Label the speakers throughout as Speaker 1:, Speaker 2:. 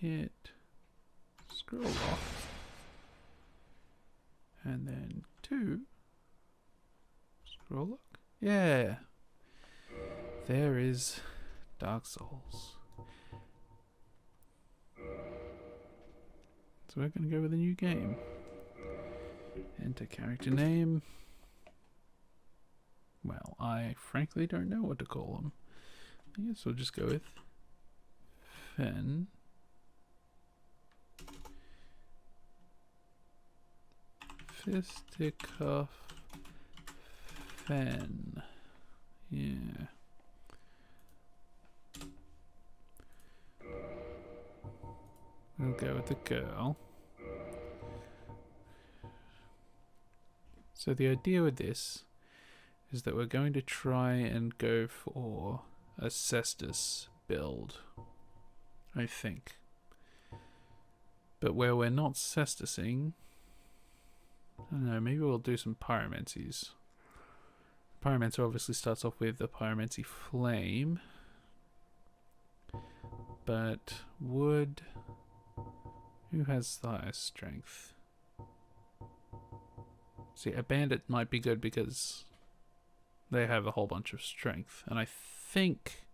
Speaker 1: hit scroll lock. And then 2 scroll lock. Yeah. There is Dark Souls. So we're going to go with a new game. Enter character name. Well, I frankly don't know what to call them. I guess we'll just go with Fen. Fisticuff Fen. Yeah. We'll go with the girl. So the idea with this is that we're going to try and go for a Cestus build, I think. But where we're not Cestusing, I don't know, maybe we'll do some Pyromancies. Pyromancer obviously starts off with the Pyromancy Flame. But wood... Who has the highest strength? See, a bandit might be good because they have a whole bunch of strength. And I think,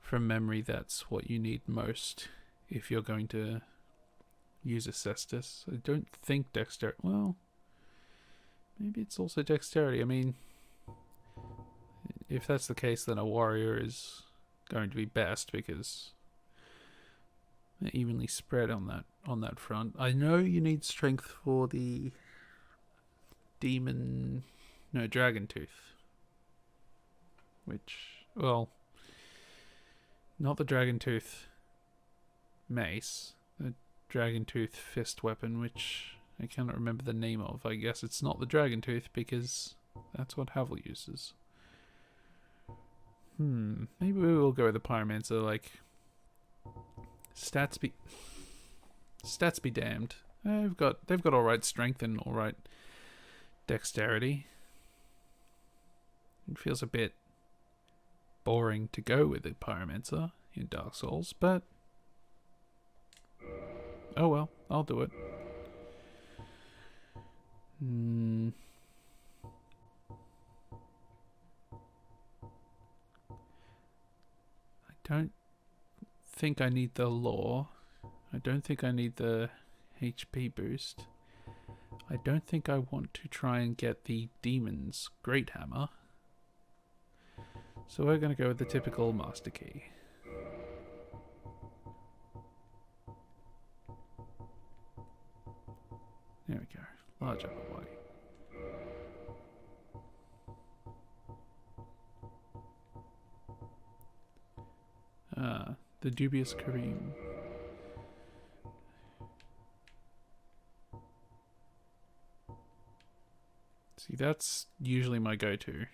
Speaker 1: from memory, that's what you need most if you're going to use a Cestus. I don't think dexterity... Well, maybe it's also dexterity. I mean, if that's the case, then a warrior is going to be best because they're evenly spread on that front. I know you need strength for the dragon tooth, which, well, not the dragon tooth mace, the dragon tooth fist weapon, which I cannot remember the name of. I guess it's not the dragon tooth because that's what Havel uses. Maybe we will go with the Pyromancer. Like, stats be damned. They've got alright strength and alright dexterity. It feels a bit boring to go with the Pyromancer in Dark Souls, but oh well, I'll do it. I don't think I need the lore. I don't think I need the HP boost. I don't think I want to try and get the demon's great hammer. So we're going to go with the typical master key. There we go. Large upper body. The dubious Kareem. See, that's usually my go-to.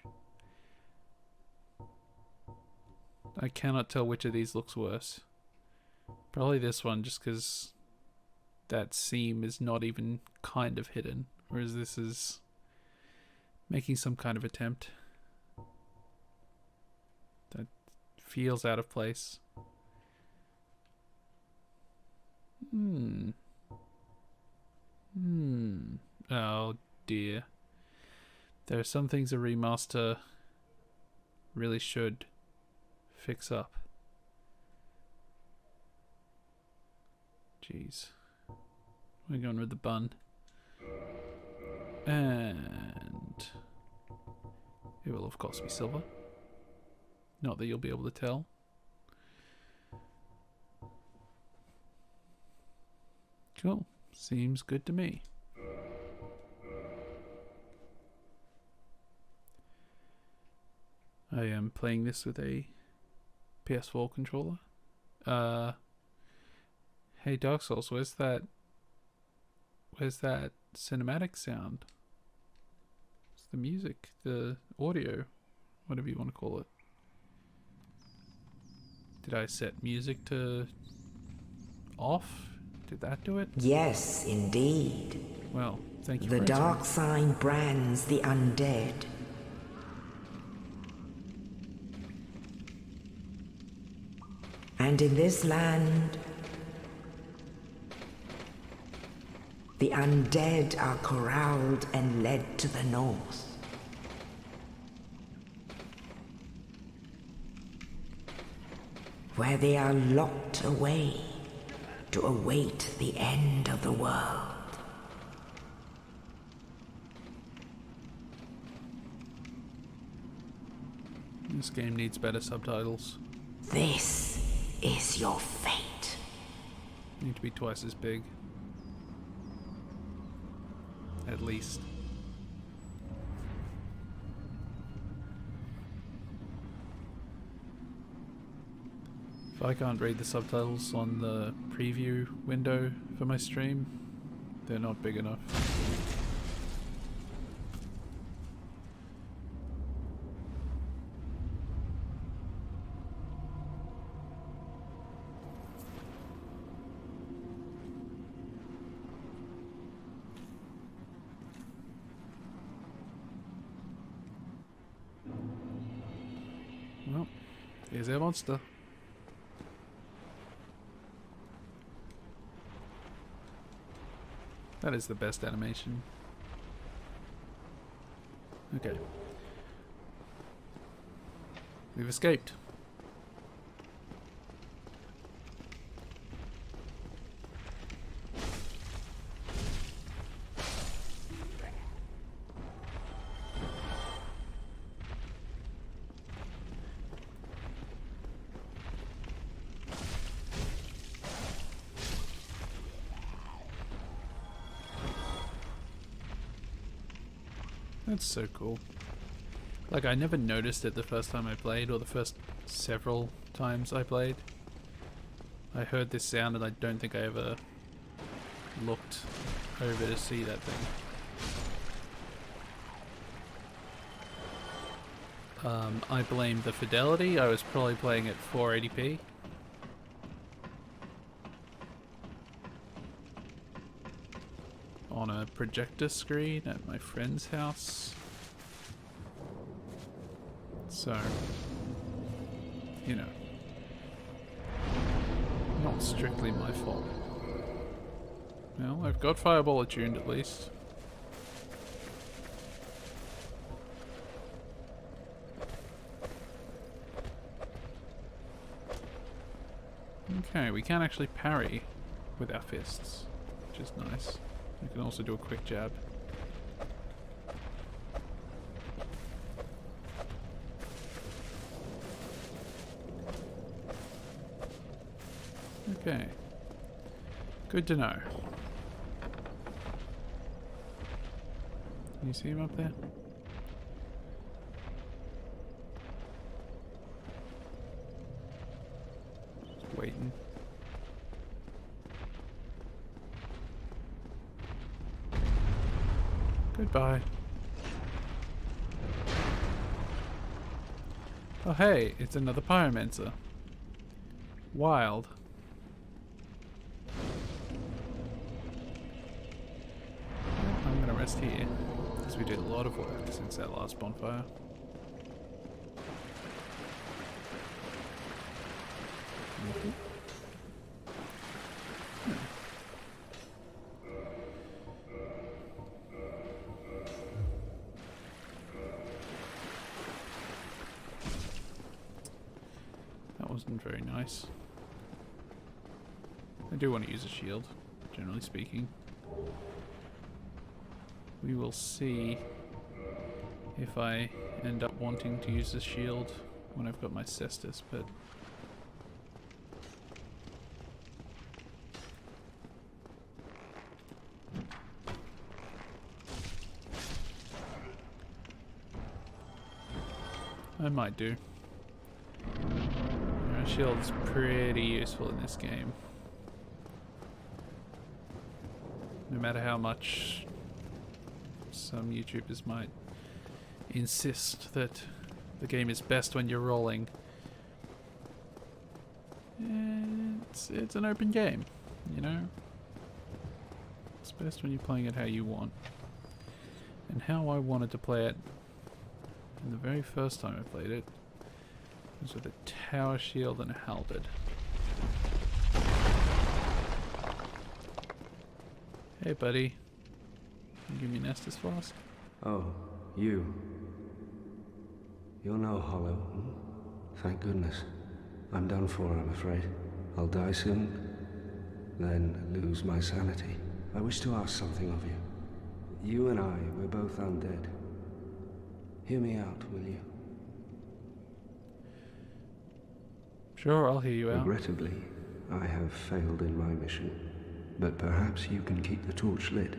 Speaker 1: I cannot tell which of these looks worse. Probably this one, just because that seam is not even kind of hidden, whereas this is making some kind of attempt. That feels out of place. Oh dear. There are some things a remaster really should fix up. Jeez. We're going with the bun. And it will of course be silver. Not that you'll be able to tell. Cool. Seems good to me. I am playing this with a PS4 controller. Hey Dark Souls, where's that cinematic sound? It's the music, the audio, whatever you want to call it. Did I set music to off? Did that do it?
Speaker 2: Yes, indeed.
Speaker 1: Well, thank you.
Speaker 2: The dark sign brands the undead. And in this land, The undead are corralled and led to the north. Where they are locked away to await the end of the world.
Speaker 1: This game needs better subtitles.
Speaker 2: This is your fate.
Speaker 1: Need to be twice as big. At least. If I can't read the subtitles on the preview window for my stream, they're not big enough. Well, here's our monster. That is the best animation. Okay. We've escaped. That's so cool. Like, I never noticed it the first time I played, or the first several times I played. I heard this sound and I don't think I ever looked over to see that thing. I blame the fidelity. I was probably playing at 480p. On a projector screen at my friend's house. So, you know, not strictly my fault. Well, I've got Fireball attuned at least. Okay, we can actually parry with our fists, which is nice. We can also do a quick jab. Okay. Good to know. Can you see him up there? Just waiting. Goodbye. Oh hey, it's another Pyromancer. Wild. I'm gonna rest here, because we did a lot of work since that last bonfire. Wasn't very nice. I do want to use a shield, generally speaking. We will see if I end up wanting to use the shield when I've got my cestus, but I might do. Shield's pretty useful in this game. No matter how much some YouTubers might insist that the game is best when you're rolling, it's an open game, you know? It's best when you're playing it how you want. And how I wanted to play it in the very first time I played it was with a tower shield and a halberd. Hey, buddy. Can you give me an Estus flask?
Speaker 3: Oh, you. You're no hollow. Thank goodness. I'm done for, I'm afraid. I'll die soon, then lose my sanity. I wish to ask something of you. You and I, we're both undead. Hear me out, will you?
Speaker 1: Sure, I'll hear you out.
Speaker 3: Regrettably, I have failed in my mission, but perhaps you can keep the torch lit.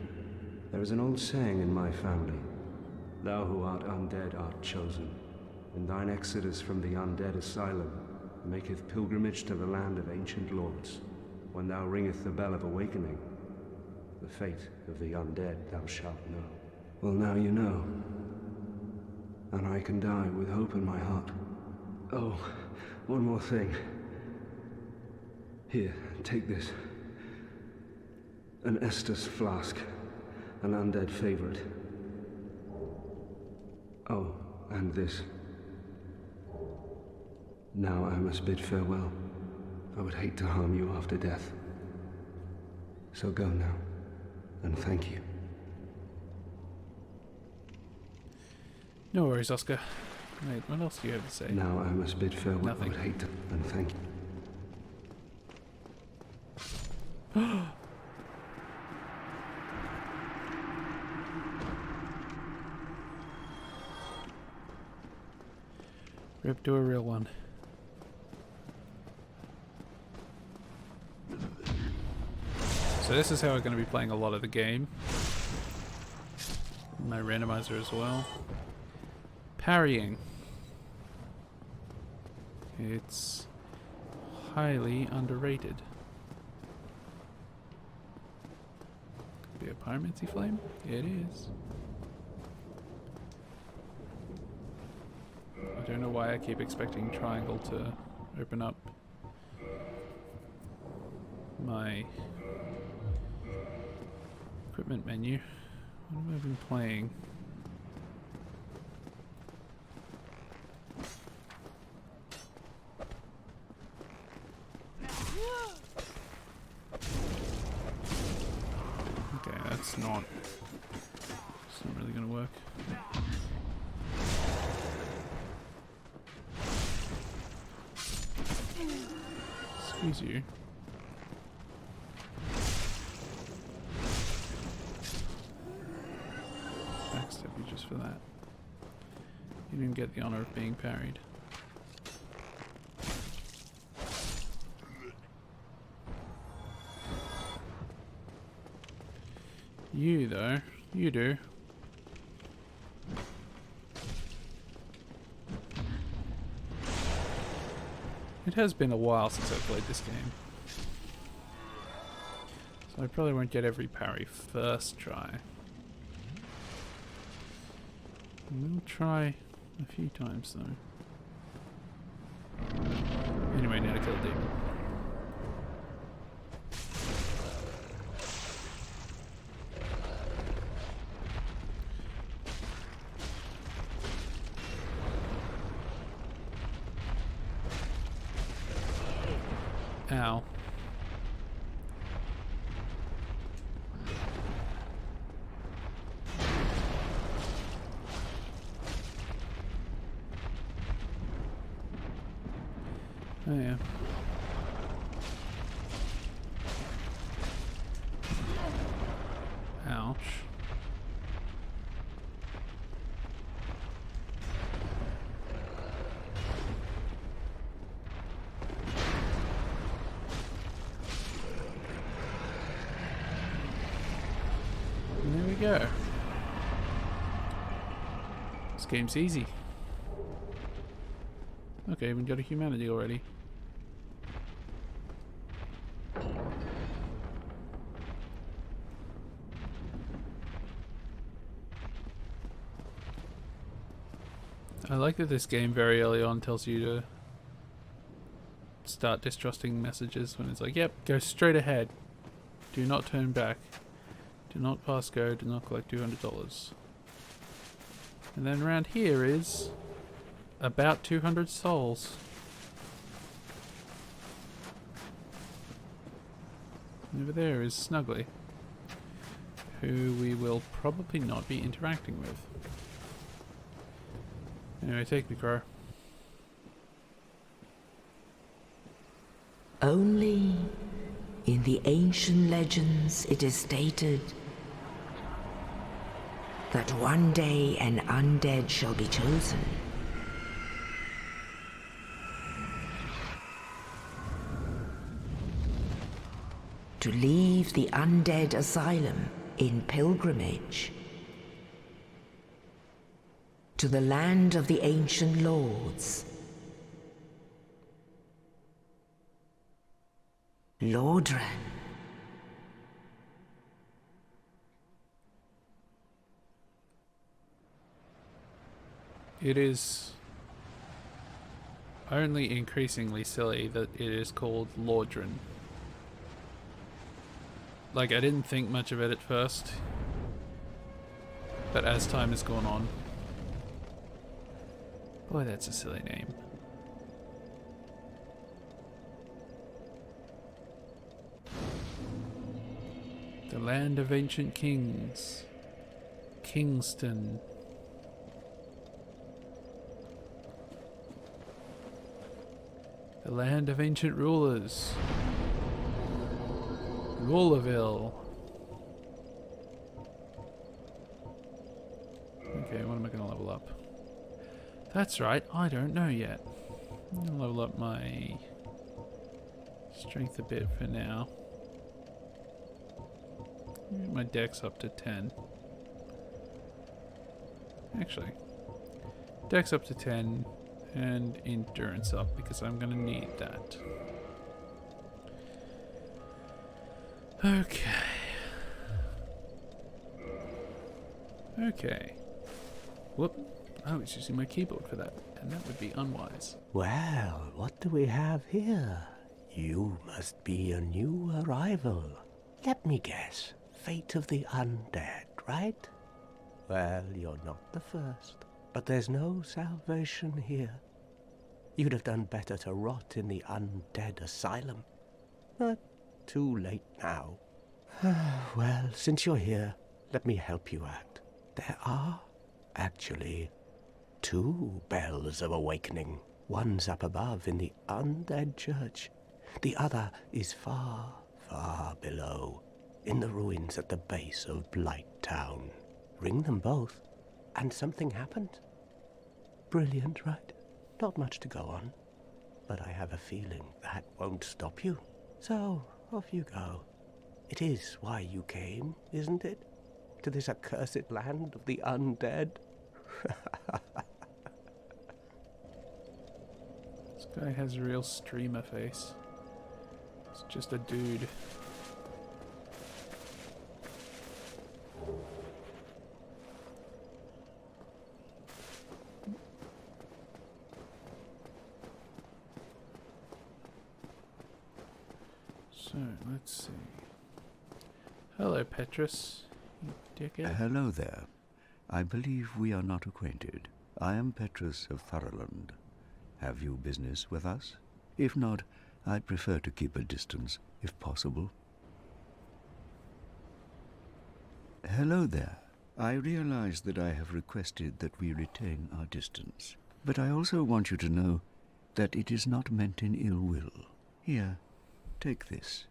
Speaker 3: There is an old saying in my family, "Thou who art undead art chosen, and thine exodus from the Undead Asylum maketh pilgrimage to the land of ancient lords. When thou ringeth the bell of awakening, the fate of the undead thou shalt know." Well, now you know, and I can die with hope in my heart. Oh, one more thing. Here, take this. An Estus flask, an undead favorite. Oh, and this. Now I must bid farewell. I would hate to harm you after death. So go now, and thank you.
Speaker 1: No worries, Oscar. Wait, what else do you have to say?
Speaker 3: Now I must bid farewell.
Speaker 1: Nothing.
Speaker 3: I would hate to, and thank you.
Speaker 1: Rip to a real one. So this is how we're going to be playing a lot of the game. My randomizer as well. Parrying. It's highly underrated. Could be a pyromancy flame? It is. I don't know why I keep expecting triangle to open up my equipment menu. What have I been playing? Okay, that's not really gonna work. Excuse you. Backstab you just for that. You didn't get the honor of being parried. You though, you do. It has been a while since I played this game, so I probably won't get every parry first try. We'll try a few times though. Anyway, now to kill the demon. Ow. Oh yeah. Ouch. And there we go. This game's easy. Okay, even got a humanity already. I like that this game very early on tells you to start distrusting messages when it's like, yep, go straight ahead. Do not turn back. Do not pass go. Do not collect $200. And then around here is about 200 souls. And over there is Snuggly. who we will probably not be interacting with. Anyway, take me, Crow.
Speaker 2: Only in the ancient legends it is stated that one day an undead shall be chosen. To leave the Undead Asylum in pilgrimage to the land of the ancient lords. Lordran.
Speaker 1: It is only increasingly silly that it is called Lordran. Like, I didn't think much of it at first, but as time has gone on... Boy, that's a silly name. The land of ancient kings. Kingston. The land of ancient rulers. Rulerville. Okay, what am I going to level up? That's right, I don't know yet. I'm going to level up my strength a bit for now. My dex up to 10. Actually, dex up to 10 and endurance up because I'm going to need that. Okay. Okay. Whoop. I was using my keyboard for that, and that would be unwise.
Speaker 4: Well, what do we have here? You must be a new arrival. Let me guess. Fate of the undead, right? Well, you're not the first, but there's no salvation here. You'd have done better to rot in the Undead Asylum. But too late now. Well, since you're here, let me help you out. There are, actually, 2 bells of awakening. One's up above in the Undead Church. The other is far, far below, in the ruins at the base of Blight Town. Ring them both, and something happens. Brilliant, right? Not much to go on, but I have a feeling that won't stop you. So, off you go. It is why you came, isn't it? To this accursed land of the undead?
Speaker 1: This guy has a real streamer face. It's just a dude. So, let's see. Hello, Petrus. You dickhead.
Speaker 5: Hello there. I believe we are not acquainted. I am Petrus of Thoroland. Have you business with us? If not, I'd prefer to keep a distance, if possible. Hello there. I realize that I have requested that we retain our distance, but I also want you to know that it is not meant in ill will. Here, take this,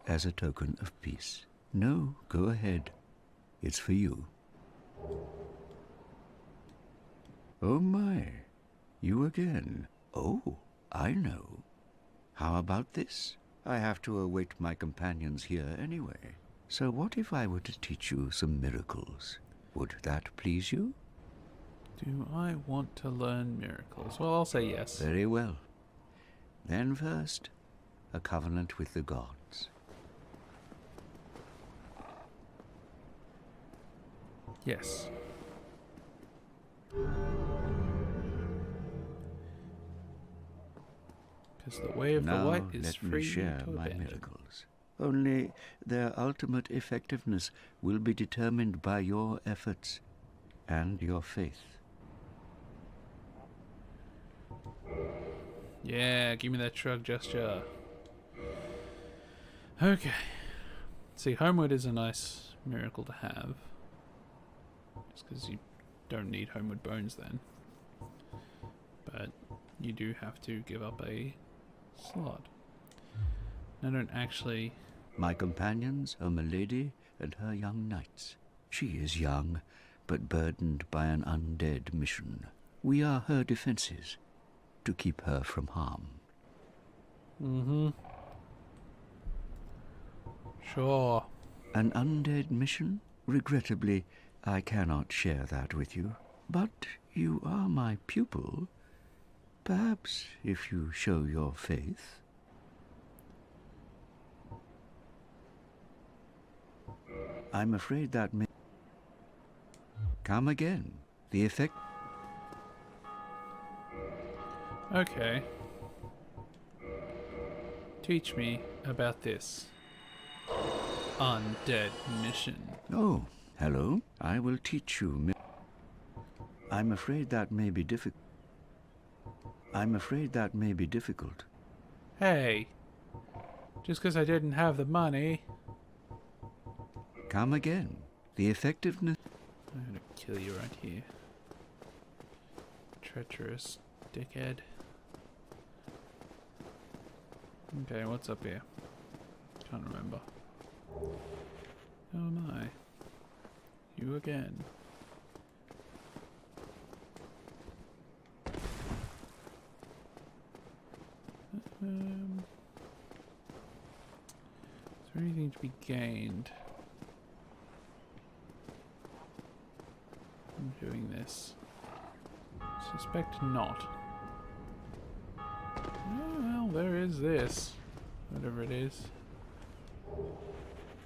Speaker 5: as a token of peace. No, go ahead. It's for you. Oh my, you again. Oh, I know. How about this? I have to await my companions here anyway. So what if I were to teach you some miracles? Would that please you?
Speaker 1: Do I want to learn miracles? Well, I'll say yes.
Speaker 5: Very well. Then first, a covenant with the gods.
Speaker 1: Yes. Because the way of the
Speaker 5: Now
Speaker 1: white is
Speaker 5: let
Speaker 1: free
Speaker 5: me share
Speaker 1: to
Speaker 5: my
Speaker 1: abandon.
Speaker 5: miracles. Only their ultimate effectiveness will be determined by your efforts and your faith.
Speaker 1: Yeah, give me that shrug gesture. Okay. See, Homewood is a nice miracle to have. Just because you don't need homeward bones then. But you do have to give up a slot. I don't actually...
Speaker 5: My companions are Milady and her young knights. She is young, but burdened by an undead mission. We are her defenses, to keep her from harm.
Speaker 1: Mm-hmm. Sure.
Speaker 5: An undead mission? Regrettably, I cannot share that with you. But you are my pupil. Perhaps if you show your faith. I'm afraid that may... Come again. The effect...
Speaker 1: Okay. Teach me about this undead mission.
Speaker 5: Oh, hello. I will teach you. I'm afraid that may be difficult.
Speaker 1: Hey, just because I didn't have the money.
Speaker 5: Come again. The effectiveness...
Speaker 1: I'm gonna kill you right here. Treacherous dickhead. Okay, what's up here? Can't remember. Oh my. You again. Is there anything to be gained from doing this? Suspect not. Oh, well, there is this. Whatever it is.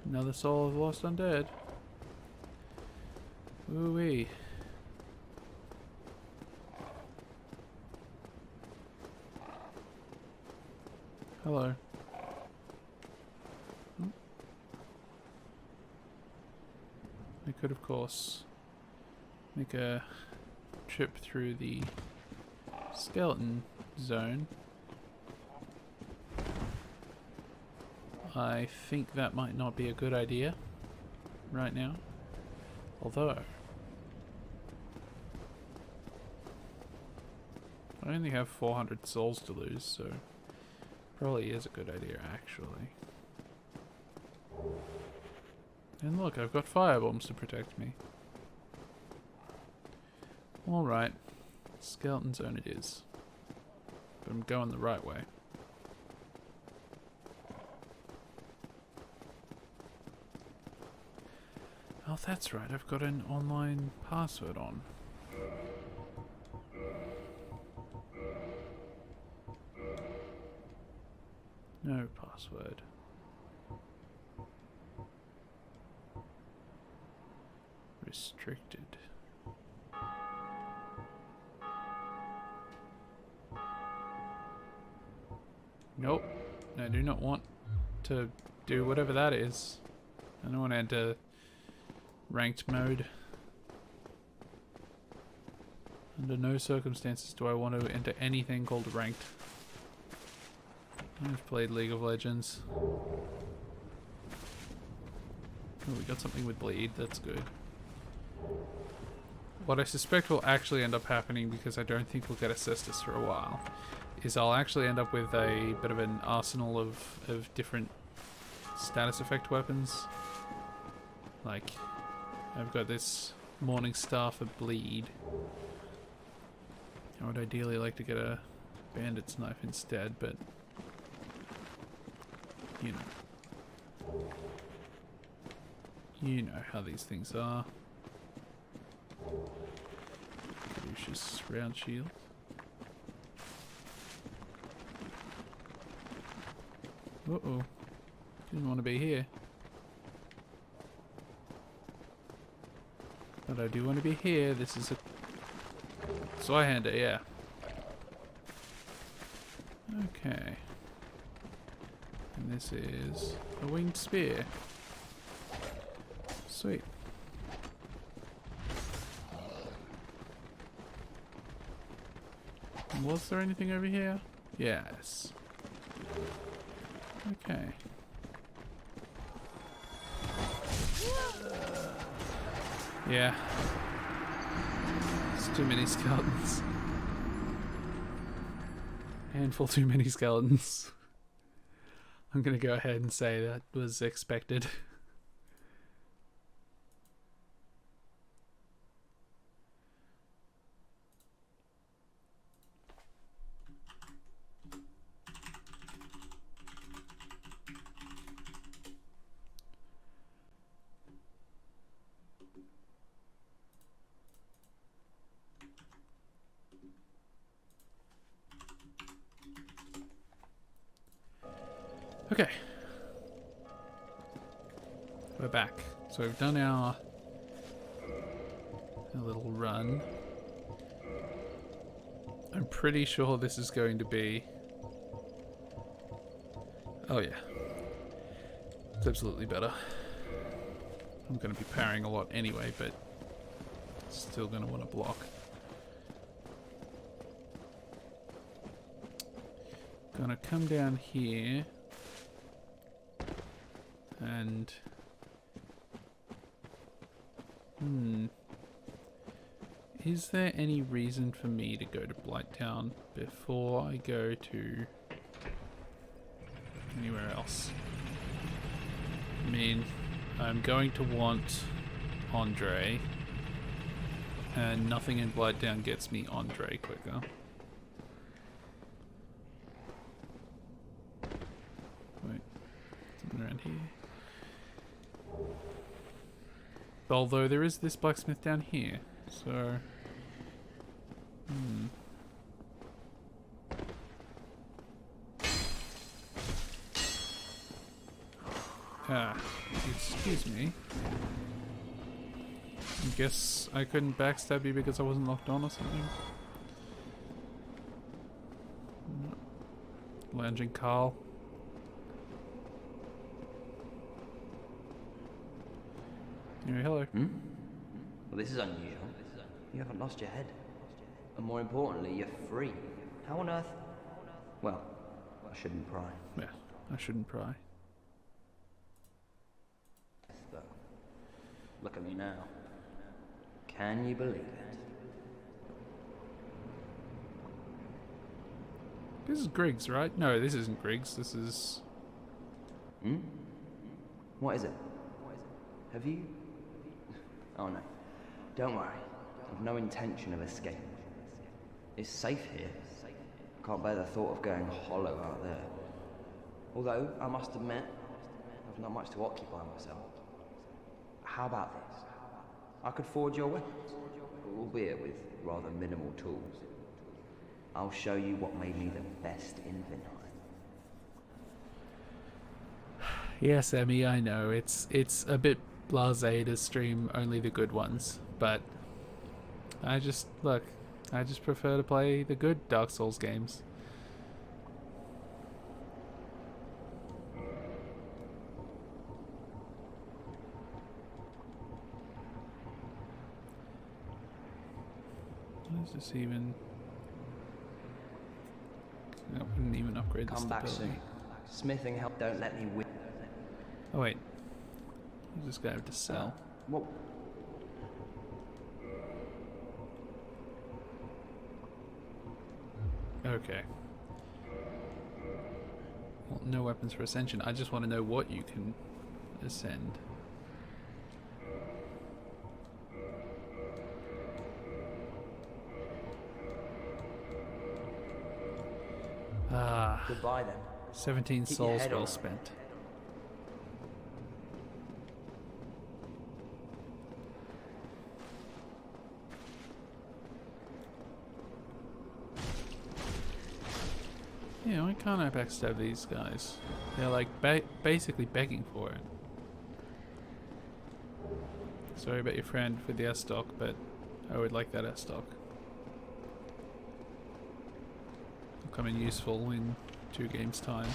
Speaker 1: Another soul of lost undead. Ooh-wee. Hello. I could, of course, make a trip through the skeleton zone. I think that might not be a good idea right now. Although, I only have 400 souls to lose, so probably is a good idea actually. And look, I've got fire bombs to protect me. Alright, skeleton zone it is. But I'm going the right way. Oh, that's right, I've got an online password on. No password. Restricted. Nope. I do not want to do whatever that is. I don't want to enter ranked mode. Under no circumstances do I want to enter anything called ranked. I've played League of Legends. Oh, we got something with bleed, that's good. What I suspect will actually end up happening, because I don't think we'll get Cestus for a while, is I'll actually end up with a bit of an arsenal of different status effect weapons. Like, I've got this Morning Star for bleed. I would ideally like to get a bandit's knife instead, but you know. You know how these things are. Caduceus round shield. Uh-oh. Didn't want to be here. But I do want to be here. This is a Zweihander, yeah. Okay. And this is a winged spear. Sweet. Was there anything over here? Yes. Okay. Yeah. It's too many skeletons. Handful too many skeletons. I'm gonna go ahead and say that was expected. Okay. We're back. So we've done our little run. I'm pretty sure this is going to be... Oh yeah. It's absolutely better. I'm going to be parrying a lot anyway, but still going to want to block. Gonna come down here and is there any reason for me to go to Blighttown before I go to anywhere else? I mean, I'm going to want Andre, and nothing in Blighttown gets me Andre quicker. Wait, something around here. Although there is this blacksmith down here, so... excuse me. I guess I couldn't backstab you because I wasn't locked on or something. Lounging Carl. Anyway, hello.
Speaker 6: Well, this is unusual. You haven't lost your head. And more importantly, you're free. How on earth? Well, I shouldn't pry.
Speaker 1: Yeah, I shouldn't pry.
Speaker 6: Though. Look at me now. Can you believe it?
Speaker 1: This is Griggs, right? No, this isn't Griggs. This is...
Speaker 6: What is it? Have you... Oh no. Don't worry. I've no intention of escape. It's safe here. I can't bear the thought of going hollow out there. Although, I must admit, I've not much to occupy myself. How about this? I could forge your weapons, albeit with rather minimal tools. I'll show you what made me the best in Vinheim.
Speaker 1: Yes, Emmy, I know. It's a bit blasé to stream only the good ones, but I just prefer to play the good Dark Souls games. What is this even? I wouldn't even upgrade the
Speaker 6: Come back
Speaker 1: stability.
Speaker 6: soon. Smithing help don't let me win.
Speaker 1: Oh wait, who's this guy have to sell?
Speaker 6: What?
Speaker 1: Okay. Well, no weapons for ascension. I just want to know what you can ascend. Ah,
Speaker 6: Goodbye then.
Speaker 1: 17
Speaker 6: Keep your
Speaker 1: souls
Speaker 6: head
Speaker 1: well
Speaker 6: on.
Speaker 1: spent. Yeah, why can't I backstab these guys? They're like basically begging for it. Sorry about your friend with the S-Stock, but I would like that S-Stock. Will come in useful in 2 games' time.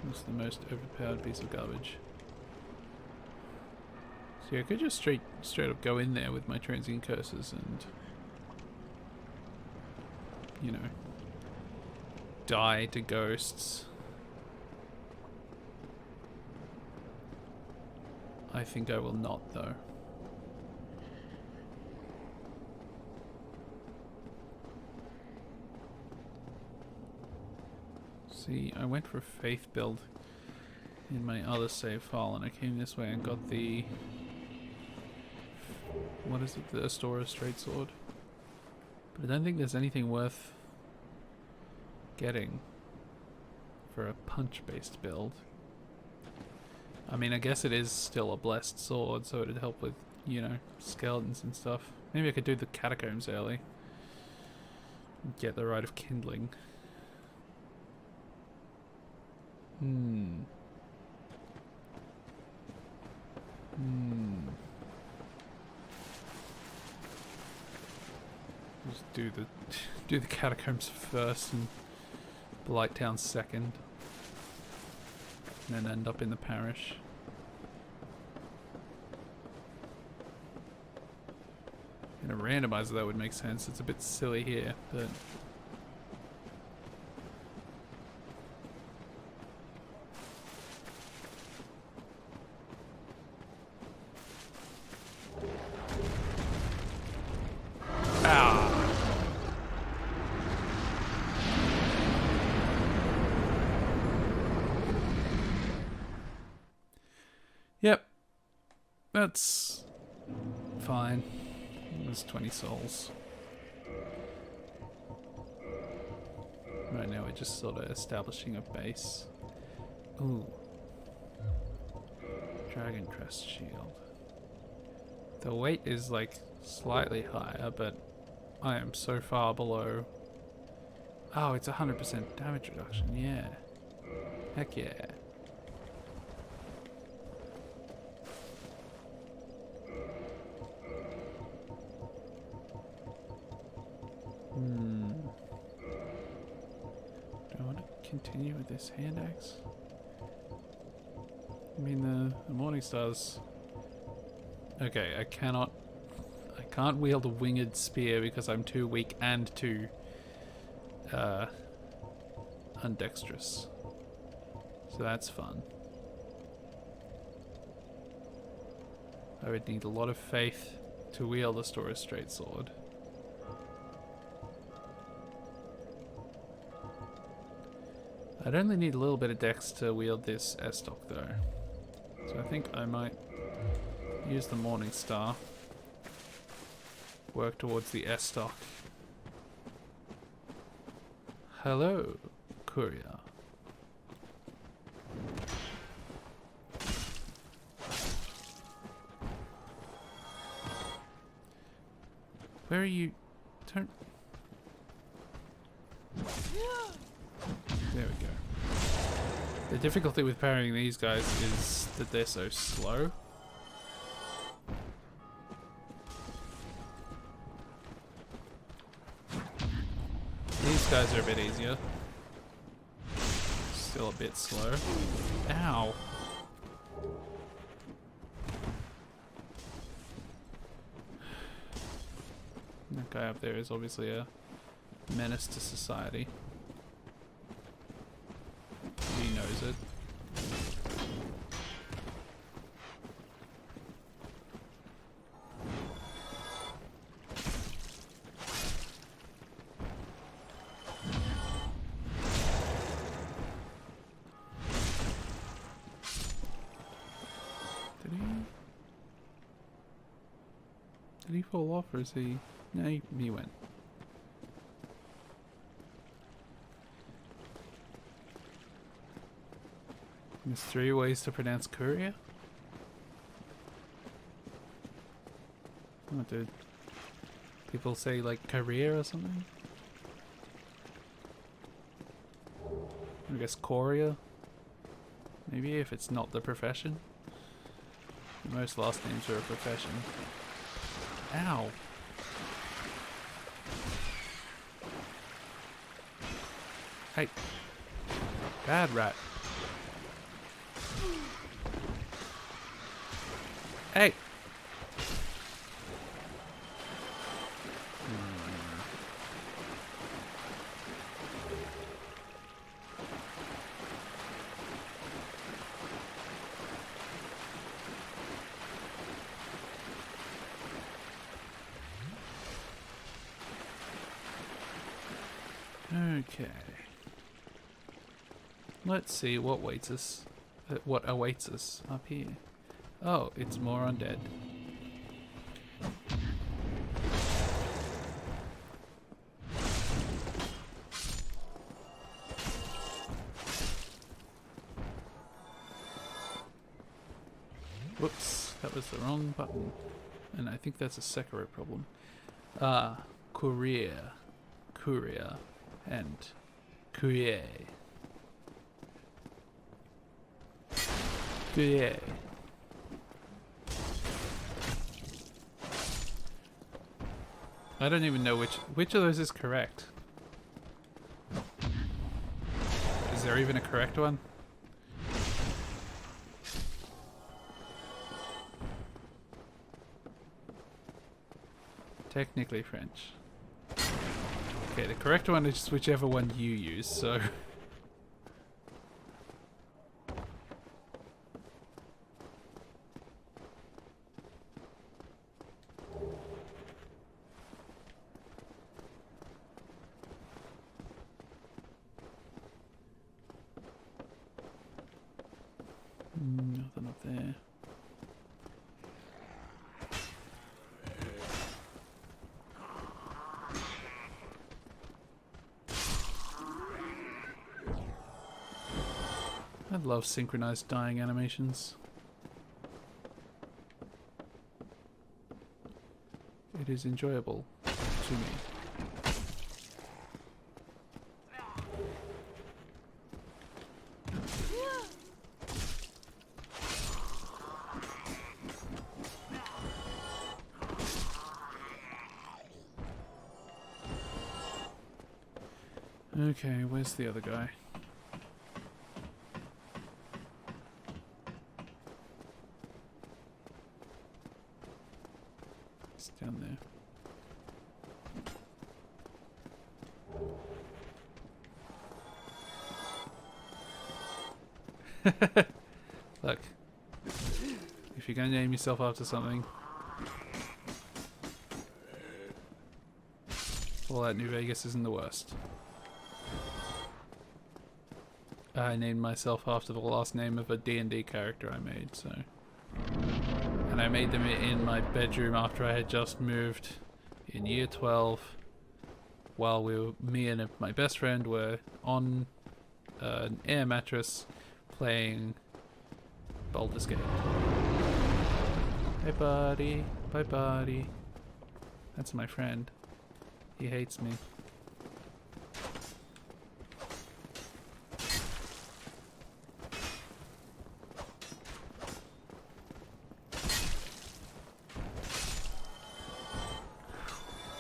Speaker 1: It's the most overpowered piece of garbage. See, I could just straight up go in there with my transient curses and, you know, die to ghosts. I think I will not, though. See, I went for faith build in my other save file, and I came this way and got the... what is it? The Astora straight sword. But I don't think there's anything worth getting for a punch-based build. I mean, I guess it is still a blessed sword, so it'd help with, you know, skeletons and stuff. Maybe I could do the catacombs early. Get the Rite of Kindling. Just do the catacombs first and Blight Town second. And then end up in the parish. In a randomizer that would make sense. It's a bit silly here, but... Yep. That's fine. There's 20 souls. Right now we're just sort of establishing a base. Ooh. Dragon Crest Shield. The weight is like slightly higher, but I am so far below. Oh, it's 100% damage reduction, yeah. Heck yeah. Do I want to continue with this hand axe? I mean, the Morning Stars. Okay, I can't wield a winged spear because I'm too weak and too undexterous. So that's fun. I would need a lot of faith to wield a Taurus straight sword. I'd only need a little bit of dex to wield this S-Stock though. So I think I might use the Morning Star. Work towards the S-Stock. Hello, courier. Where are you? Turn. There we go. The difficulty with parrying these guys is that they're so slow. These guys are a bit easier. Still a bit slow. Ow! That guy up there is obviously a menace to society. He knows it. Did he fall off, or is he... No, he went. There's 3 ways to pronounce courier? Oh, dude. People say like career or something? I guess courier? Maybe if it's not the profession? Most last names are a profession. Ow! Hey! Bad rat! Hey! Okay. Let's see what waits us. What awaits us up here. Oh, it's more undead. Whoops, that was the wrong button. And I think that's a Sekiro problem. Courier, and Courier. Courier. I don't even know which of those is correct. Is there even a correct one? Technically French. Okay, the correct one is whichever one you use, so... Nothing up there. I love synchronized dying animations. It is enjoyable to me. Okay, where's the other guy? It's down there. Look, if you're going to name yourself after something, Fallout New Vegas isn't the worst. I named myself after the last name of a D&D character I made, so... And I made them in my bedroom after I had just moved in year 12, while me and my best friend were on an air mattress playing Baldur's Gate. Hey buddy, bye buddy. That's my friend. He hates me.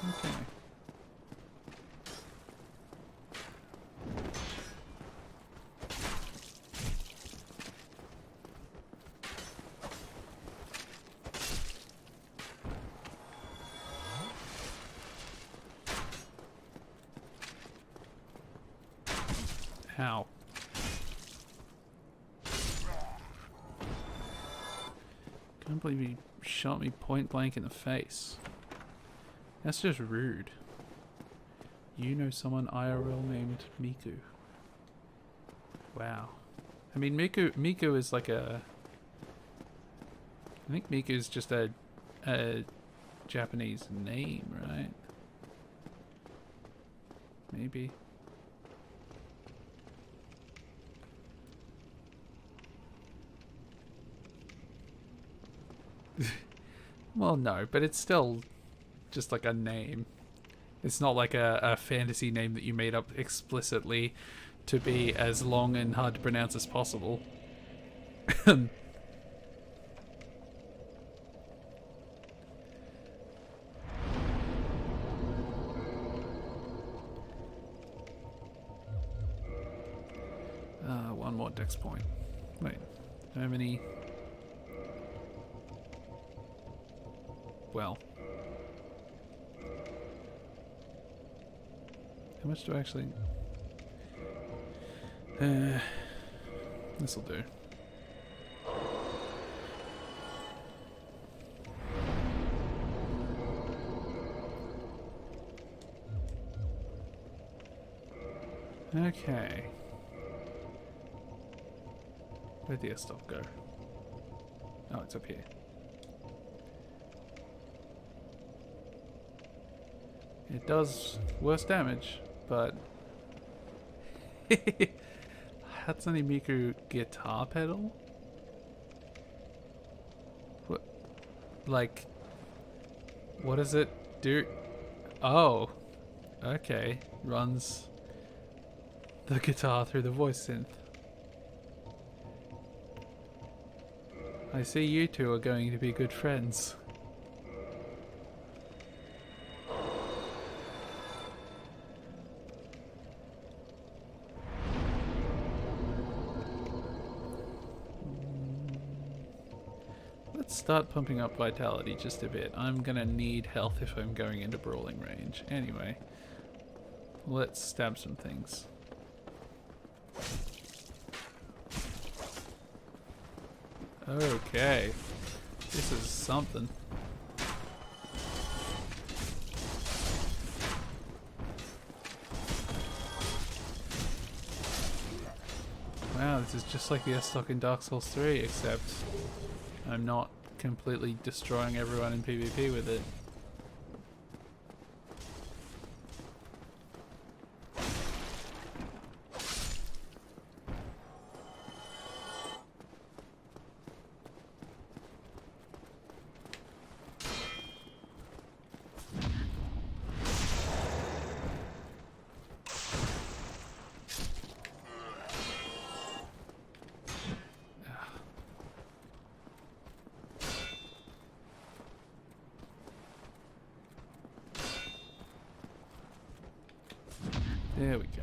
Speaker 1: Okay. How? Can't believe he shot me point blank in the face. That's just rude. You know someone IRL named Miku. Wow. I mean, Miku is like a... I think Miku is just a Japanese name, right? Maybe. Well, no, but it's still just like a name. It's not like a fantasy name that you made up explicitly to be as long and hard to pronounce as possible. One more dex point. Wait, how many? Well, how much do I actually... this'll do. Okay. Where'd the S-stop go? Oh, it's up here. It does worse damage, but... Hatsune Miku guitar pedal? What? Like... What does it do? Oh. Okay. Runs the guitar through the voice synth. I see you two are going to be good friends. Let's start pumping up vitality just a bit. I'm gonna need health if I'm going into brawling range. Anyway, let's stab some things. Okay, this is something. Wow, this is just like the S-Stock in Dark Souls 3, except I'm not completely destroying everyone in PvP with it. There we go.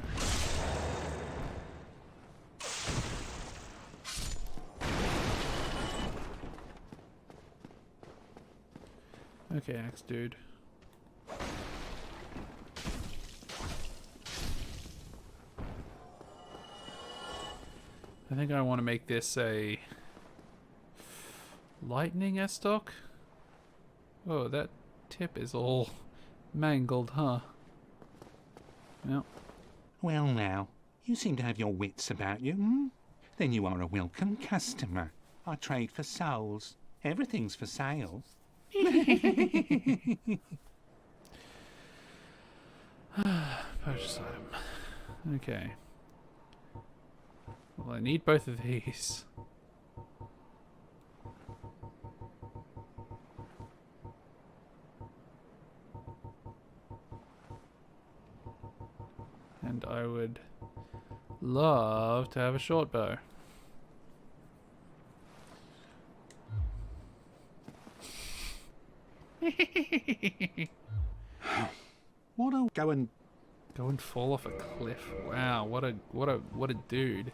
Speaker 1: Okay, axe dude. I think I want to make this a lightning S-Stock. Oh, that tip is all mangled, huh? Well.
Speaker 7: Well now, you seem to have your wits about you, hmm? Then you are a welcome customer. I trade for souls. Everything's for sale.
Speaker 1: Purchase item. Okay. Well, I need both of these. And I would love to have a short bow.
Speaker 7: What a go and
Speaker 1: fall off a cliff. Wow, what a dude.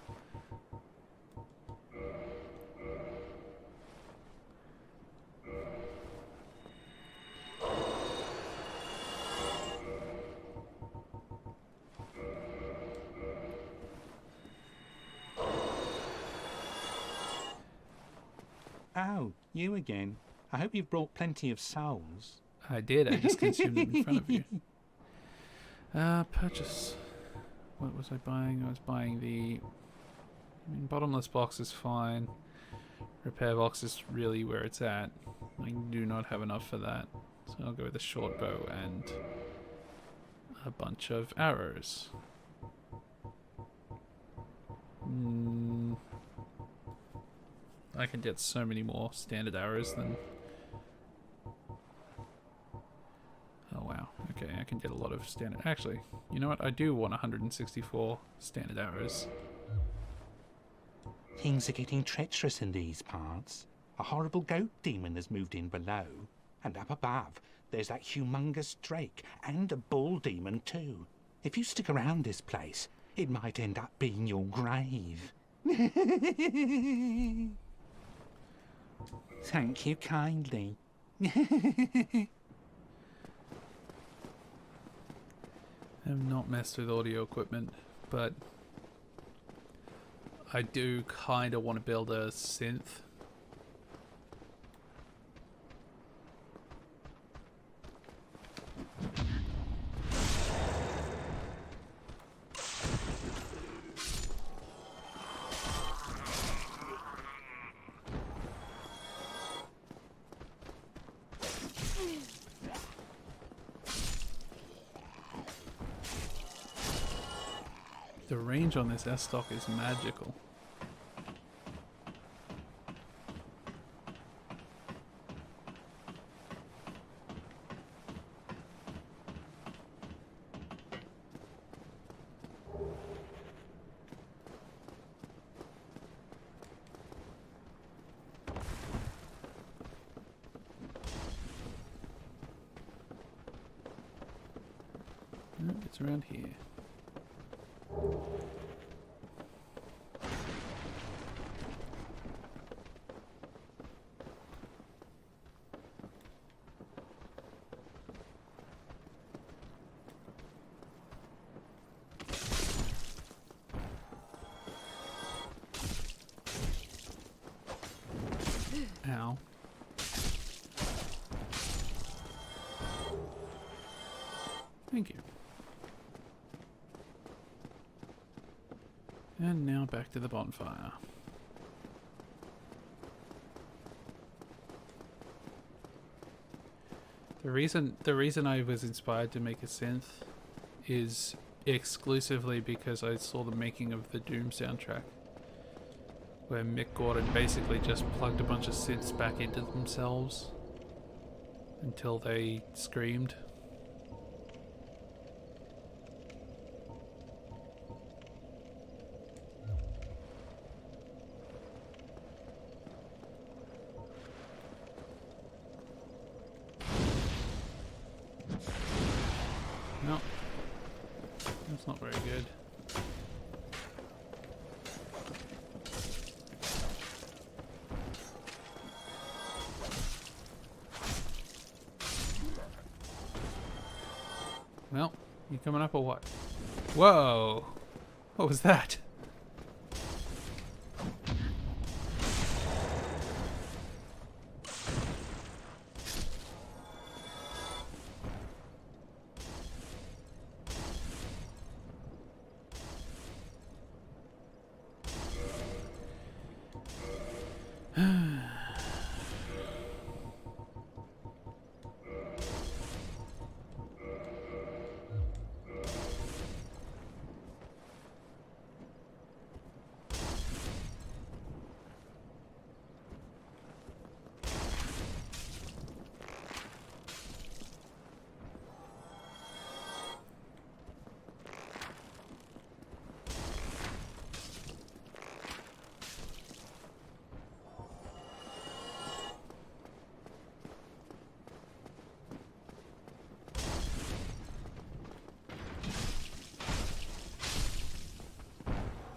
Speaker 7: Oh, you again. I hope you've brought plenty of souls.
Speaker 1: I did, I just consumed them in front of you. Purchase. What was I buying? I was buying the... I mean, bottomless box is fine. Repair box is really where it's at. I do not have enough for that. So I'll go with a short bow and a bunch of arrows. I can get so many more standard arrows than... Oh wow, okay, I can get a lot of standard... Actually, you know what? I do want 164 standard arrows.
Speaker 7: Things are getting treacherous in these parts. A horrible goat demon has moved in below. And up above, there's that humongous drake and a bull demon too. If you stick around this place, it might end up being your grave. Thank you kindly.
Speaker 1: I have not messed with audio equipment, but I do kind of want to build a synth. The range on this S-Stock is magical. No, it's around here. Ow. Thank you. And now back to the bonfire. The reason I was inspired to make a synth is exclusively because I saw the making of the Doom soundtrack, where Mick Gordon basically just plugged a bunch of synths back into themselves until they screamed. No, that's not very good. Well, you coming up or what? Whoa! What was that?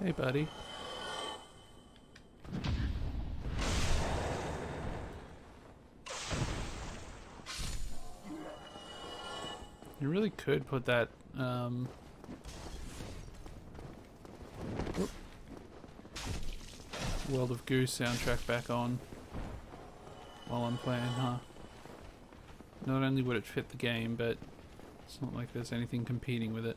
Speaker 1: Hey, buddy. You really could put that, World of Goose soundtrack back on while I'm playing, huh? Not only would it fit the game, but it's not like there's anything competing with it.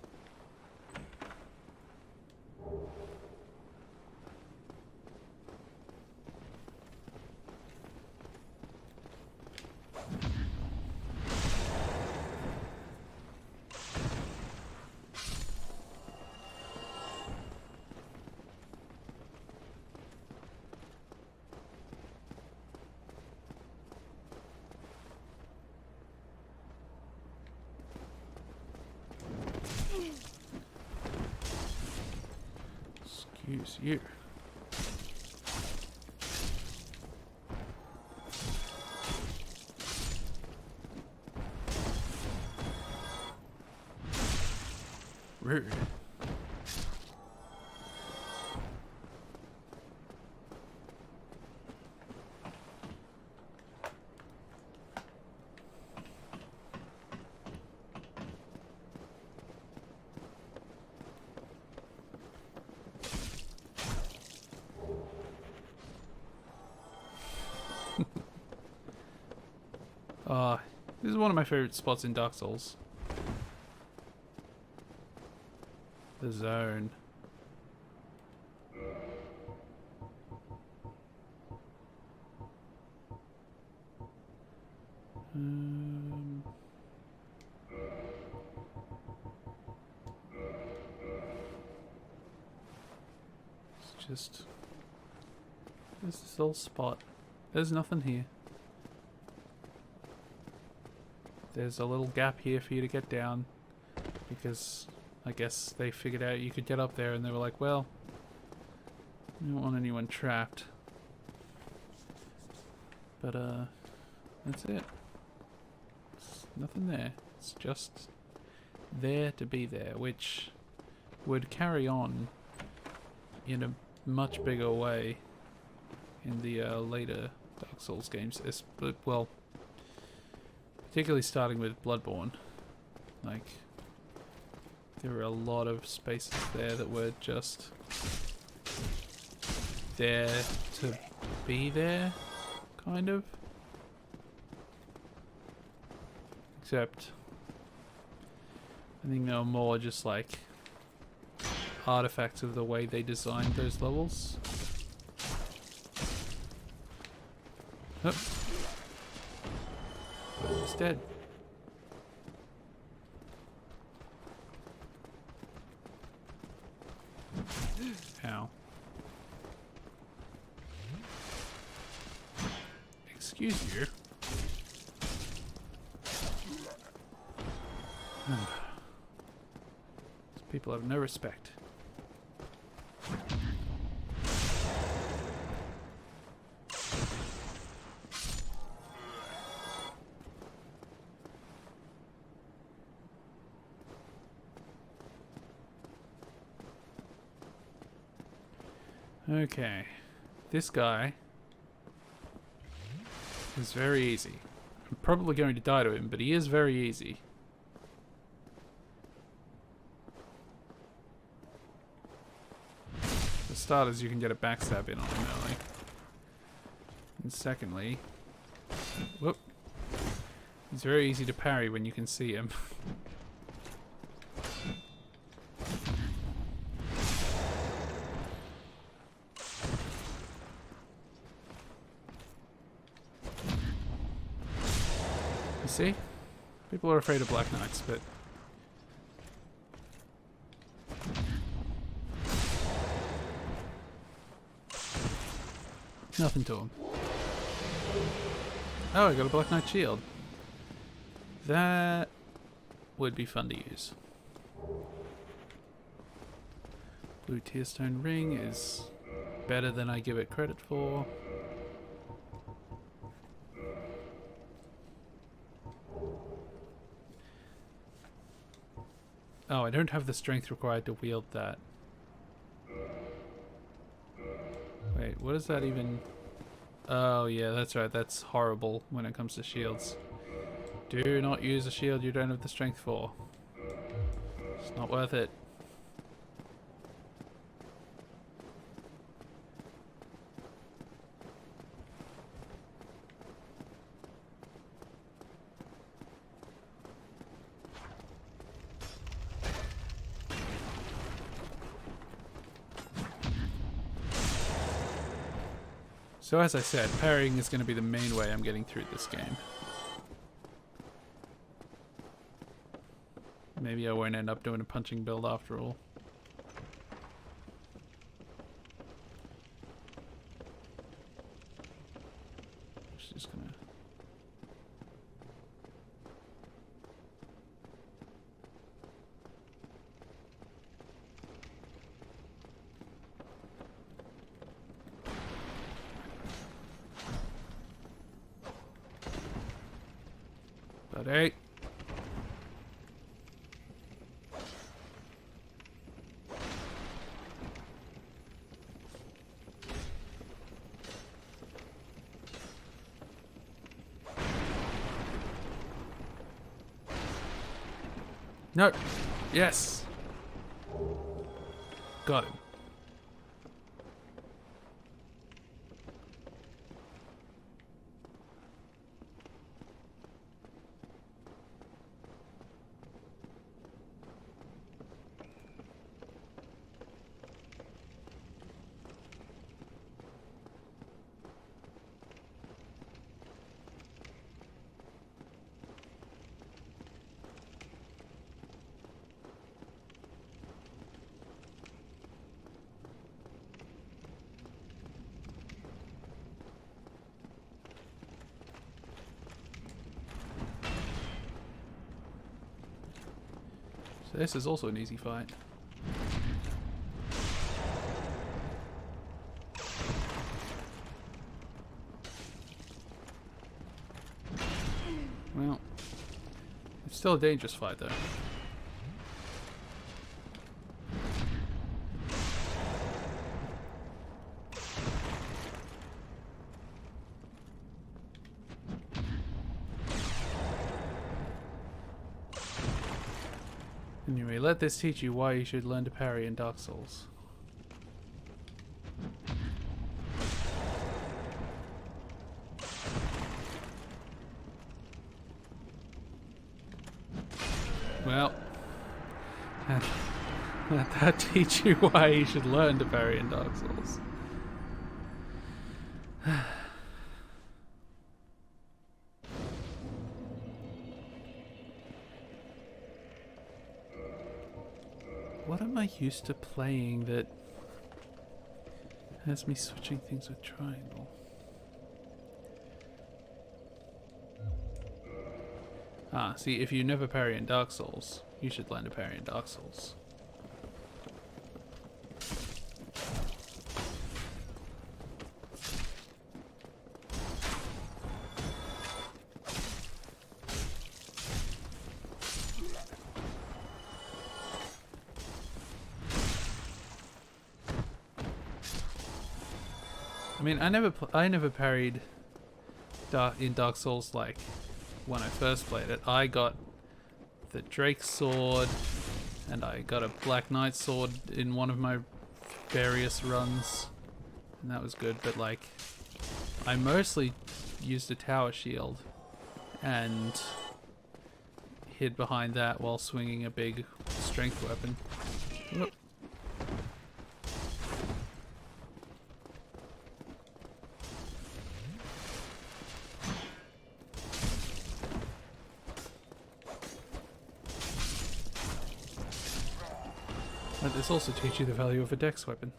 Speaker 1: Excuse you. Rude. This is one of my favorite spots in Dark Souls. The zone. just... There's this little spot. There's nothing here. There's a little gap here for you to get down. Because I guess they figured out you could get up there and they were like, well, we don't want anyone trapped. But, that's it. There's nothing there. It's just there to be there, which would carry on in a much bigger way in the later Dark Souls games. Well, particularly starting with Bloodborne. Like, there were a lot of spaces there that were just there to be there, kind of. Except, I think they were more just like artifacts of the way they designed those levels. Oh. It's dead. Ow. Excuse you. These people have no respect. Okay, this guy is very easy. I'm probably going to die to him, but he is very easy. For starters, you can get a backstab in on him early. And secondly, whoop, he's very easy to parry when you can see him. See? People are afraid of Black Knights, but... nothing to them. Oh, I got a Black Knight shield. That would be fun to use. Blue Tearstone ring is better than I give it credit for. Oh, I don't have the strength required to wield that. Wait, what is that even? Oh, yeah, that's right. That's horrible when it comes to shields. Do not use a shield you don't have the strength for. It's not worth it. So as I said, parrying is going to be the main way I'm getting through this game. Maybe I won't end up doing a punching build after all. Just gonna... Buddy. No. Yes. Got him. This is also an easy fight. Well, it's still a dangerous fight though. Anyway, let this teach you why you should learn to parry in Dark Souls. Well, let that teach you why you should learn to parry in Dark Souls. What am I used to playing that has me switching things with triangle? Ah, see, if you never parry in Dark Souls, you should learn to parry in Dark Souls. I mean, I never parried in Dark Souls like when I first played it. I got the Drake sword, and I got a Black Knight sword in one of my various runs, and that was good. But like, I mostly used a tower shield and hid behind that while swinging a big strength weapon. Whoop. But this also teaches you the value of a dex weapon.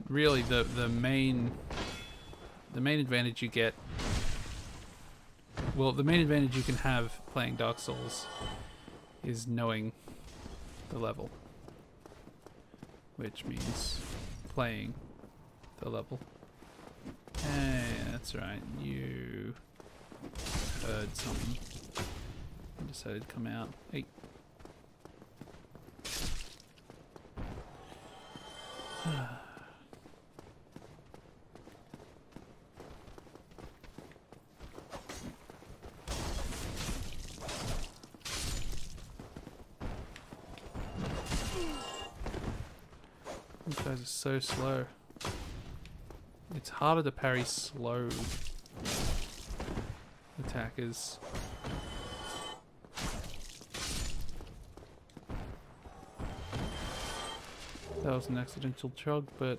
Speaker 1: Really, the main advantage you get, well, the main advantage you can have playing Dark Souls is knowing the level, which means playing the level. Hey, that's right, you heard something. I decided to come out. Hey. These guys are so slow. It's harder to parry slow attackers. That was an accidental chug, but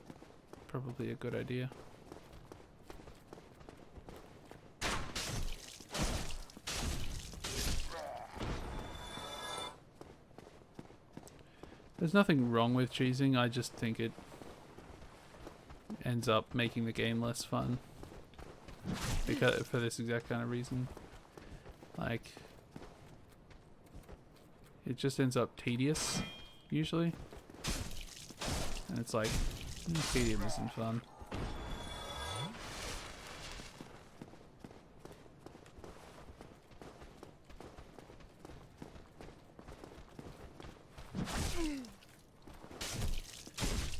Speaker 1: probably a good idea. There's nothing wrong with cheesing, I just think it ends up making the game less fun. Because for this exact kind of reason. Like, it just ends up tedious, usually. And it's like, tedium isn't fun.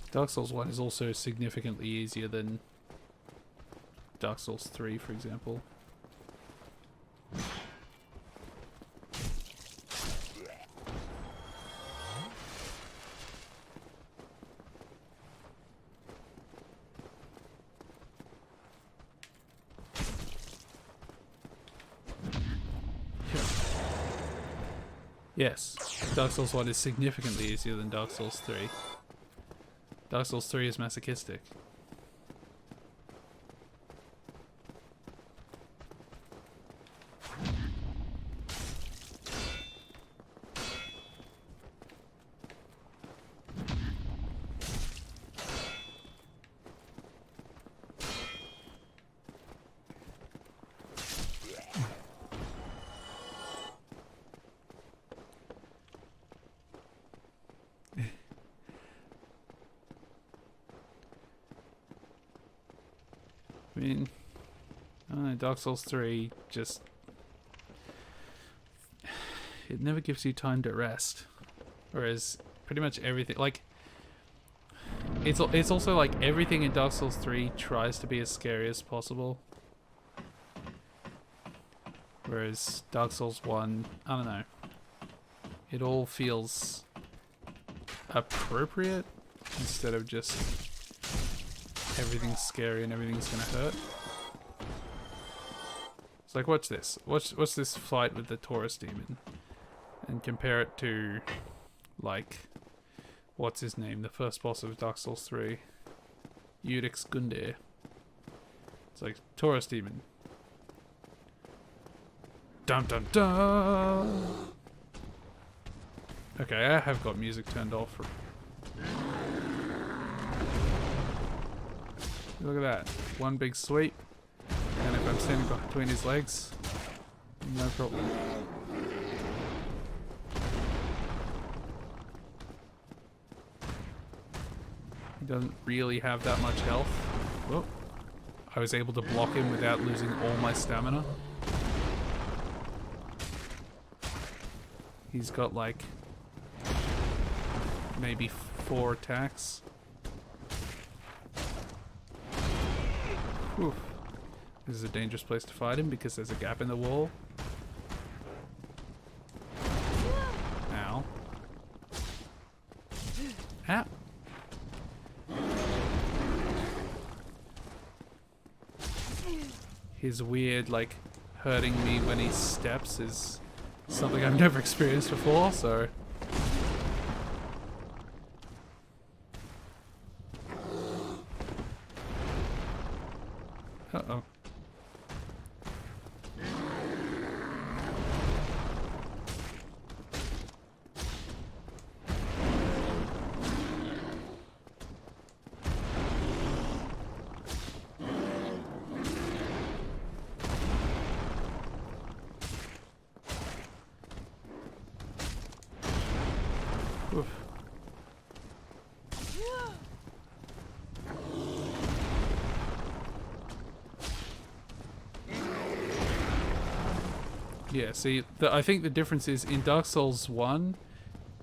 Speaker 1: Dark Souls 1 is also significantly easier than Dark Souls 3, for example. Yes, Dark Souls 1 is significantly easier than Dark Souls 3. Dark Souls 3 is masochistic. mean, I don't know, Dark Souls 3 just... It never gives you time to rest. Whereas pretty much everything, like... It's also like everything in Dark Souls 3 tries to be as scary as possible. Whereas Dark Souls 1, I don't know. It all feels appropriate instead of just everything's scary and everything's gonna hurt. It's like, watch this. Watch this fight with the Taurus Demon. And compare it to, like, what's his name? The first boss of Dark Souls 3. Urix Gundir. It's like, Taurus Demon. Dun dun dun! Okay, I have got music turned off. Look at that. One big sweep. And if I'm standing between his legs, no problem. He doesn't really have that much health. Whoop. I was able to block him without losing all my stamina. He's got like maybe 4 attacks. Whew. This is a dangerous place to fight him because there's a gap in the wall. Ow. Ow. His weird, like, hurting me when he steps is something I've never experienced before, so... Uh-oh. Oof. Yeah, see, I think the difference is in Dark Souls 1,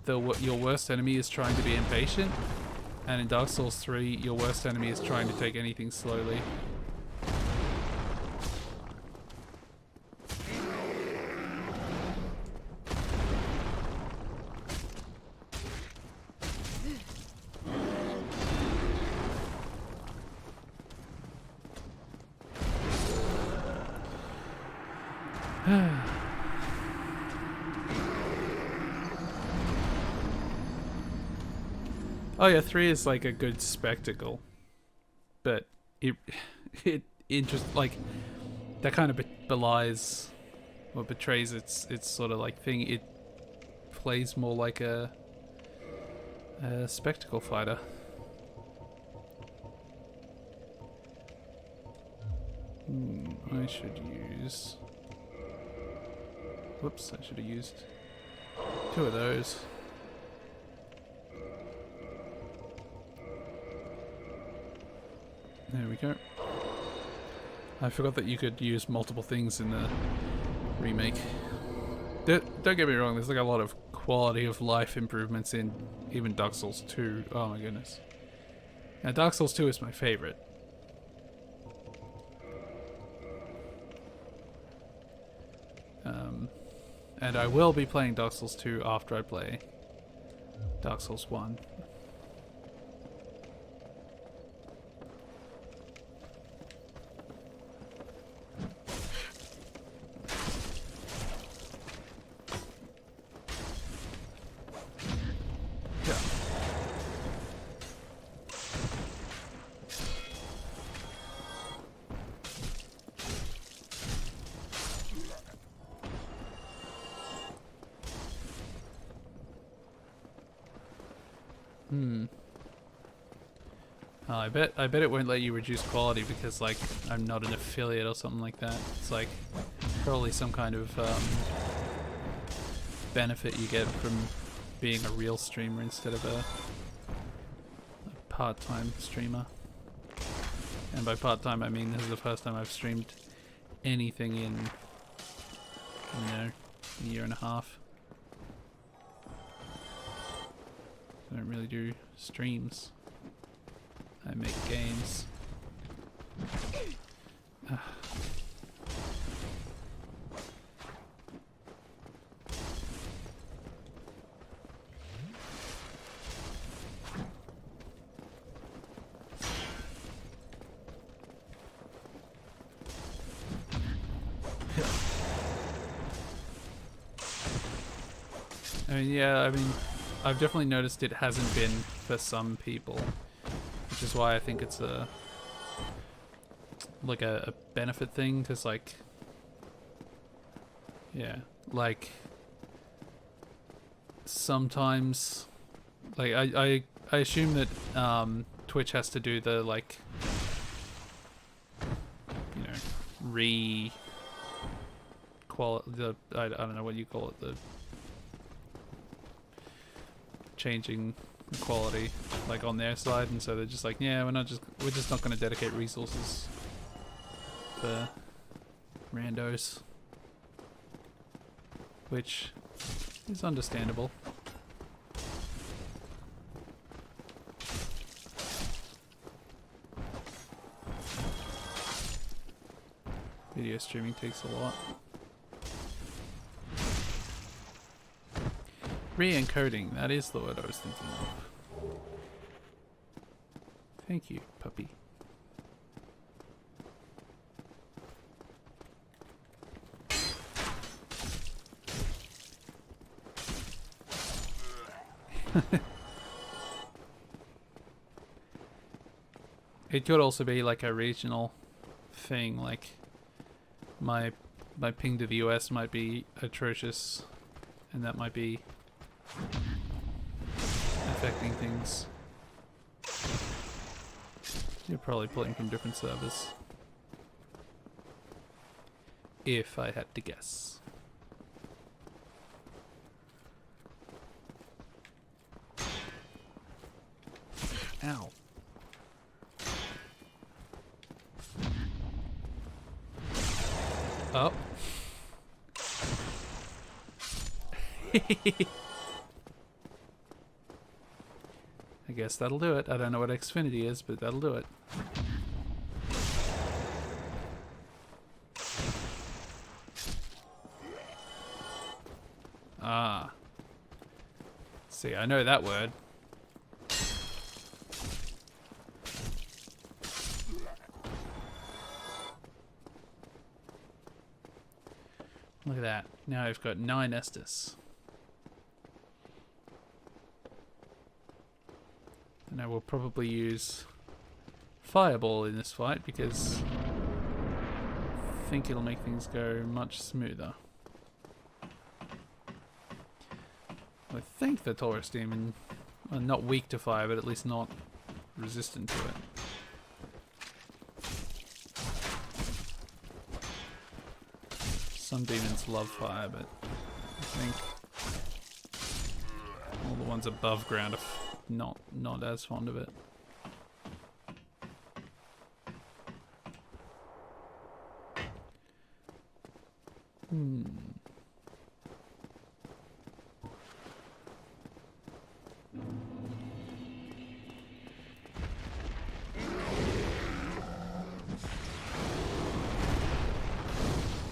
Speaker 1: your worst enemy is trying to be impatient, and in Dark Souls 3, your worst enemy is trying to take anything slowly. Oh yeah, 3 is like a good spectacle, but it just like that kind of belies or betrays its sort of like thing. It plays more like a spectacle fighter. I should use. Whoops! I should have used 2 of those. There we go. I forgot that you could use multiple things in the remake. Don't get me wrong, there's like a lot of quality of life improvements in even Dark Souls 2. Oh my goodness. Now Dark Souls 2 is my favorite. And I will be playing Dark Souls 2 after I play Dark Souls 1. I bet it won't let you reduce quality because like I'm not an affiliate or something like that. It's like probably some kind of benefit you get from being a real streamer instead of a part-time streamer. And by part-time I mean this is the first time I've streamed anything in, you know, a year and a half. I don't really do streams. I make games. Yeah, I mean, I've definitely noticed it hasn't been for some people, which is why I think it's a benefit thing, because like, yeah, like sometimes, like I assume that Twitch has to do the like, you know, I don't know what you call it, the changing the quality like on their side, and so they're just like, yeah, we're just not going to dedicate resources for randos, which is understandable. Video streaming takes a lot. Re-encoding, that is the word I was thinking of. Thank you, puppy. It could also be like a regional thing, like my ping to the US might be atrocious, and that might be affecting things. You're probably playing from different servers, if I had to guess. Ow. Oh. I guess that'll do it. I don't know what Xfinity is, but that'll do it. Ah. See, I know that word. Look at that. Now I've got 9 Estus. And I will probably use Fireball in this fight because I think it'll make things go much smoother. I think the Taurus Demon are not weak to fire, but at least not resistant to it. Some demons love fire, but I think all the ones above ground are not as fond of it.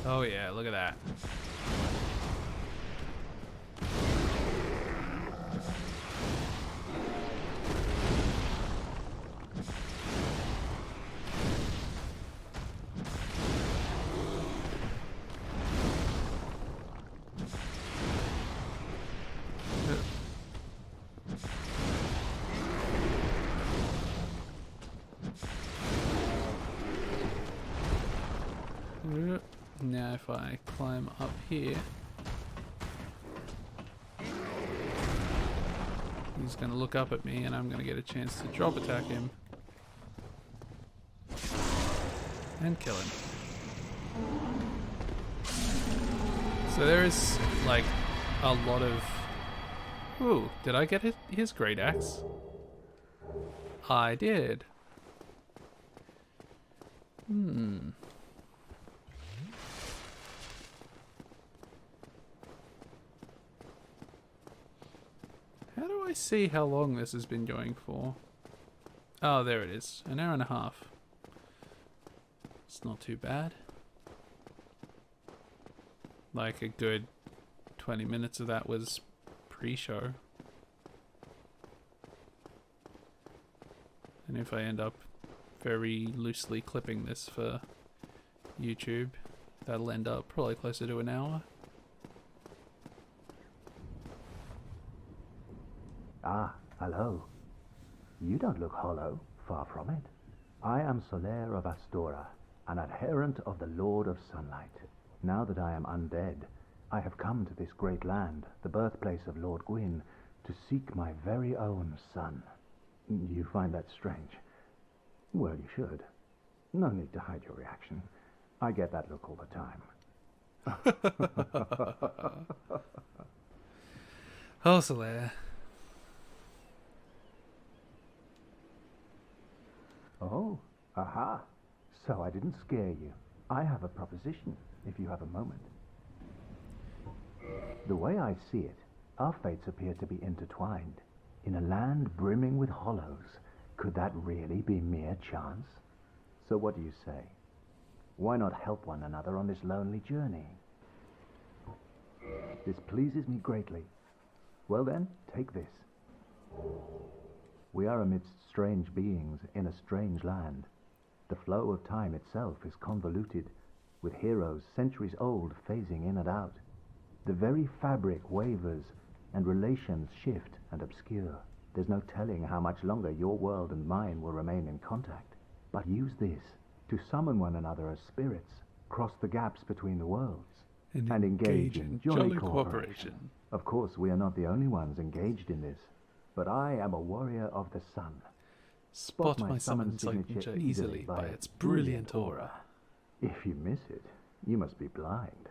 Speaker 1: Oh yeah, look at that. Now if I climb up here, he's going to look up at me and I'm going to get a chance to drop attack him and kill him. So there is like a lot of... Ooh, did I get his great axe? I did. How do I see how long this has been going for? Oh, there it is. An hour and a half. It's not too bad. Like a good 20 minutes of that was pre-show. And if I end up very loosely clipping this for YouTube, that'll end up probably closer to an hour.
Speaker 4: Ah, hello. You don't look hollow, far from it. I am Solaire of Astora, an adherent of the Lord of Sunlight. Now that I am undead, I have come to this great land, the birthplace of Lord Gwyn, to seek my very own son. You find that strange? Well, you should. No need to hide your reaction. I get that look all the time.
Speaker 1: Oh, Solaire.
Speaker 4: Oh, aha. So I didn't scare you. I have a proposition, if you have a moment. The way I see it, our fates appear to be intertwined. In a land brimming with hollows, could that really be mere chance? So what do you say? Why not help one another on this lonely journey? This pleases me greatly. Well then, take this. We are amidst strange beings in a strange land. The flow of time itself is convoluted, with heroes centuries old phasing in and out. The very fabric wavers, and relations shift and obscure. There's no telling how much longer your world and mine will remain in contact. But use this to summon one another as spirits, cross the gaps between the worlds, and engage in jolly cooperation. Of course, we are not the only ones engaged in this, but I am a warrior of the sun.
Speaker 1: Spot my summon signature easily by its brilliant aura.
Speaker 4: If you miss it, you must be blind.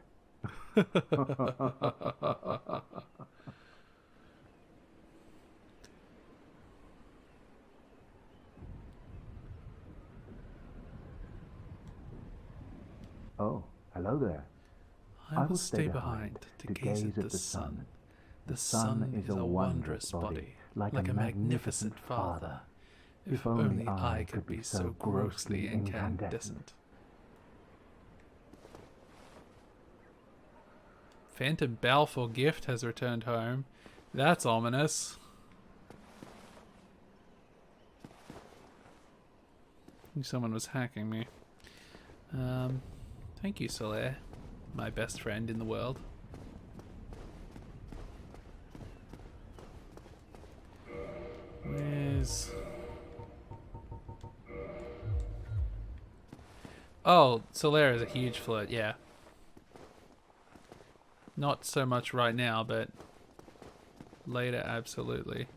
Speaker 4: Oh, hello there.
Speaker 1: I will stay behind to gaze at the sun. The sun is a wondrous body, like a magnificent father. If only I could be so grossly incandescent. Phantom Balfour gift has returned home. That's ominous. I think someone was hacking me. Thank you, Solaire, my best friend in the world. Where's... Oh, Solaire is a huge flirt, yeah. Not so much right now, but later, absolutely.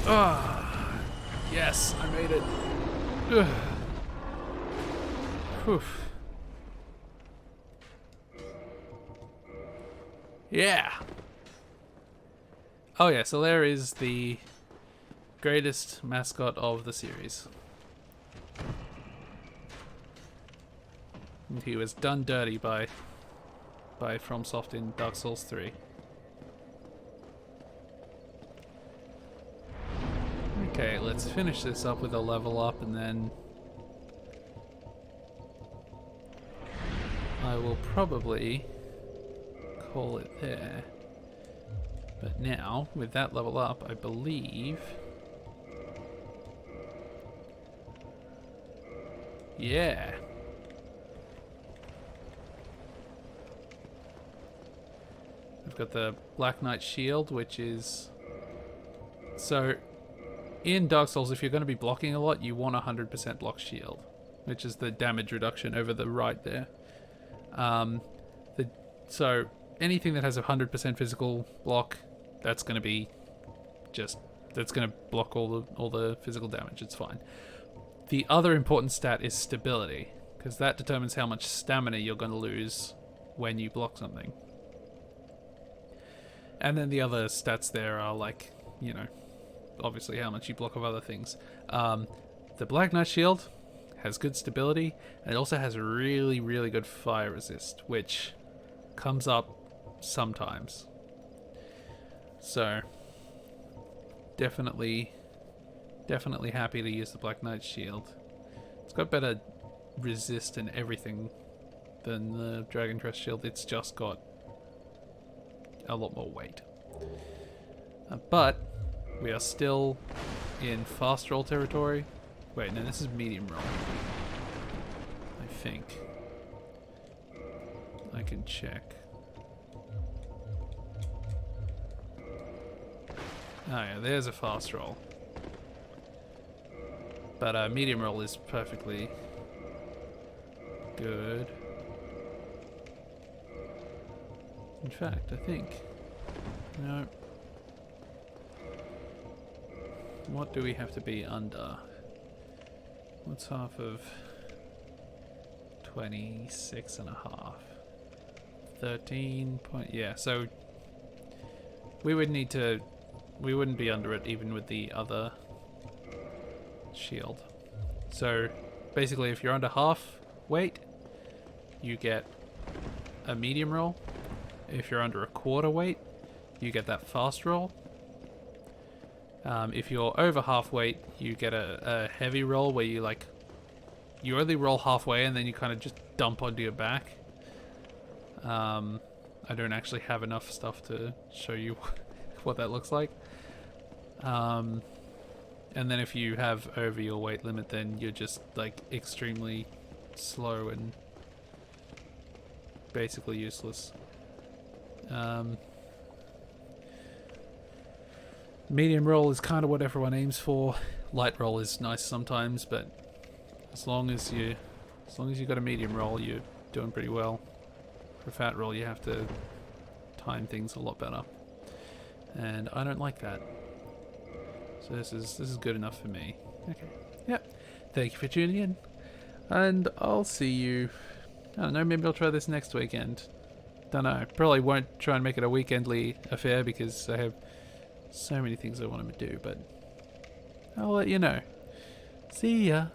Speaker 1: Ah, yes, I made it. Whew. Yeah. Oh yeah, Solaire is the greatest mascot of the series. And he was done dirty by FromSoft in Dark Souls 3. Okay, let's finish this up with a level up and then I will probably call it there. But now, with that level up, I believe... Yeah. I've got the Black Knight shield, which is... So, in Dark Souls, if you're going to be blocking a lot, you want 100% block shield, which is the damage reduction over the right there. So, anything that has a 100% physical block, that's going to be just... That's going to block all the physical damage, it's fine. The other important stat is stability, because that determines how much stamina you're going to lose when you block something. And then the other stats there are like, you know, obviously how much you block of other things. The Black Knight shield has good stability, and it also has really, really good fire resist, which comes up sometimes. So definitely happy to use the Black Knight shield. It's got better resist and everything than the Dragon Crest shield. It's just got a lot more weight. But we are still in fast roll territory. Wait, no, this is medium roll. I think. I can check. Oh yeah, there's a fast roll. But medium roll is perfectly good. In fact, I think... No. What do we have to be under? What's half of 26 and a half? 13 point... Yeah, so we would need to... We wouldn't be under it even with the other shield. So basically if you're under half weight, you get a medium roll. If you're under a quarter weight, you get that fast roll. If you're over half weight, you get a heavy roll where you you only roll halfway and then you kind of just dump onto your back. I don't actually have enough stuff to show you what that looks like. And then if you have over your weight limit, then you're just extremely slow and basically useless. Medium roll is kind of what everyone aims for. Light roll is nice sometimes, but as long as you got a medium roll, you're doing pretty well. For fat roll, you have to time things a lot better, and I don't like that. So this is good enough for me. Okay. Yep. Thank you for tuning in, and I'll see you. I don't know. Maybe I'll try this next weekend. Don't know. Probably won't try and make it a weekendly affair because I have so many things I want to do, but I'll let you know. See ya.